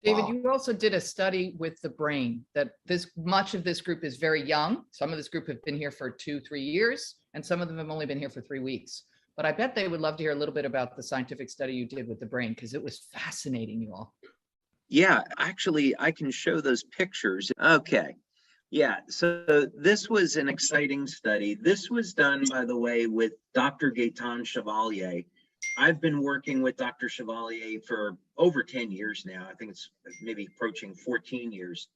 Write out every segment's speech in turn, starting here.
David, Wow. you also did a study with the brain that much of this group is very young. Some of this group have been here for 2-3 years, and some of them have only been here for 3 weeks. But I bet they would love to hear a little bit about the scientific study you did with the brain, because it was fascinating, you all. Yeah, actually, I can show those pictures. Okay. Yeah, so this was an exciting study. This was done, by the way, with Dr. Gaetan Chevalier. I've been working with Dr. Chevalier for over 10 years now. I think it's maybe approaching 14 years.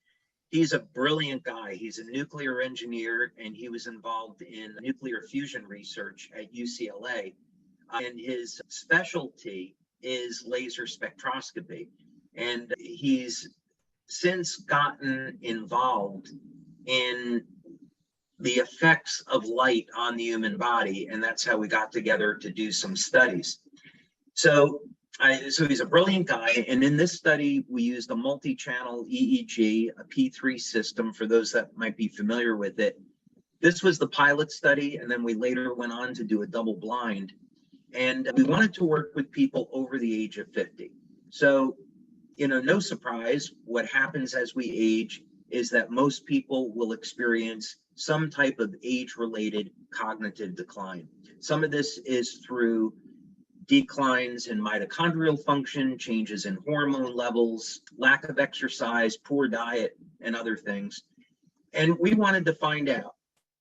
He's a brilliant guy. He's a nuclear engineer, and he was involved in nuclear fusion research at UCLA. And his specialty is laser spectroscopy. And he's since gotten involved in the effects of light on the human body. And that's how we got together to do some studies. So he's a brilliant guy. And in this study, we used a multi-channel EEG, a P3 system, for those that might be familiar with it. This was the pilot study. And then we later went on to do a double blind. And we wanted to work with people over the age of 50. So, no surprise, what happens as we age is that most people will experience some type of age-related cognitive decline. Some of this is through declines in mitochondrial function, changes in hormone levels, lack of exercise, poor diet, and other things. And we wanted to find out,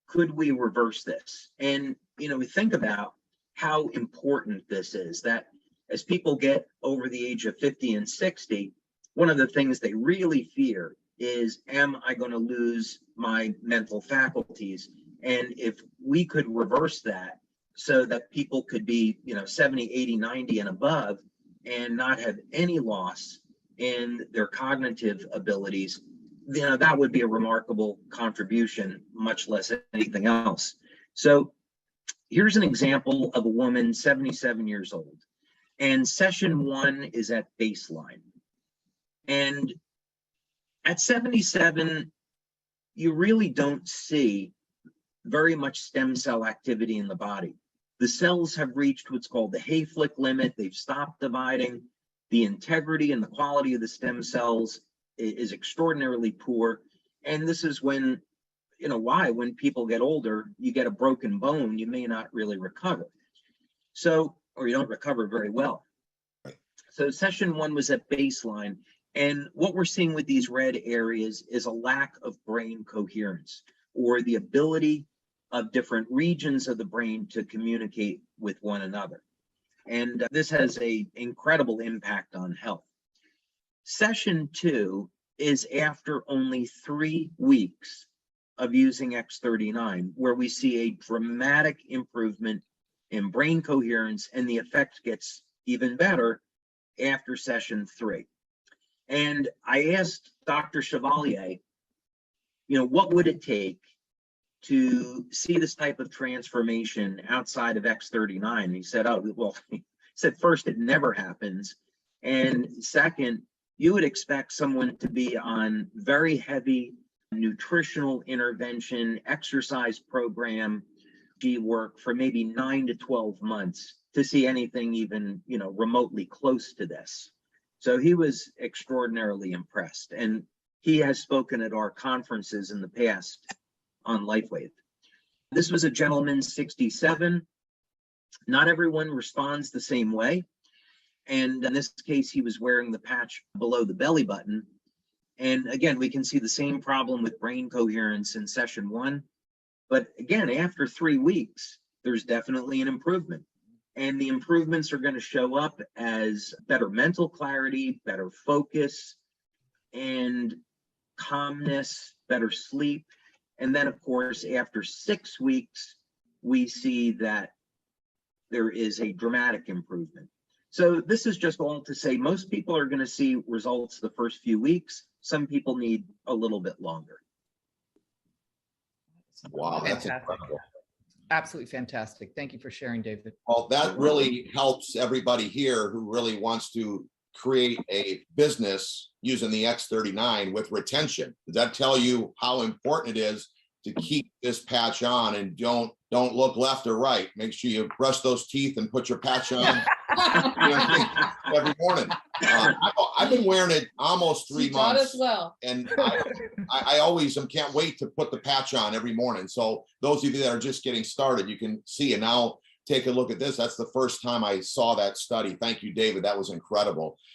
could we reverse this? And, we think about how important this is, that as people get over the age of 50 and 60, one of the things they really fear is, am I going to lose my mental faculties? And if we could reverse that so that people could be, 70, 80, 90 and above and not have any loss in their cognitive abilities, that would be a remarkable contribution, much less anything else. So here's an example of a woman, 77 years old. And session 1 is at baseline. And at 77, you really don't see very much stem cell activity in the body. The cells have reached what's called the Hayflick limit. They've stopped dividing. The integrity and the quality of the stem cells is extraordinarily poor. And this is when, when people get older, you get a broken bone, you may not really recover. So, or you don't recover very well. So session 1 was at baseline. And what we're seeing with these red areas is a lack of brain coherence, or the ability of different regions of the brain to communicate with one another. And this has an incredible impact on health. Session 2 is after only 3 weeks of using X39, where we see a dramatic improvement in brain coherence, and the effect gets even better after session 3. And I asked Dr. Chevalier, what would it take to see this type of transformation outside of X39? And he said, first, it never happens. And second, you would expect someone to be on very heavy nutritional intervention, exercise program, work for maybe 9 to 12 months to see anything even, remotely close to this. So he was extraordinarily impressed, and he has spoken at our conferences in the past on LifeWave. This was a gentleman, 67. Not everyone responds the same way. And in this case, he was wearing the patch below the belly button. And again, we can see the same problem with brain coherence in session 1. But again, after 3 weeks, there's definitely an improvement. And the improvements are going to show up as better mental clarity, better focus, and calmness, better sleep. And then, of course, after 6 weeks, we see that there is a dramatic improvement. So this is just all to say most people are going to see results the first few weeks. Some people need a little bit longer. Wow, that's Fantastic. incredible. Absolutely fantastic. Thank you for sharing, David. Well, that really helps everybody here who really wants to create a business using the X39 with retention. Does that tell you how important it is to keep this patch on and don't look left or right? Make sure you brush those teeth and put your patch on. every morning. I've been wearing it almost 3 She taught months. us well. And I always can't wait to put the patch on every morning. So those of you that are just getting started, you can see. And now take a look at this. That's the first time I saw that study. Thank you, David. That was incredible.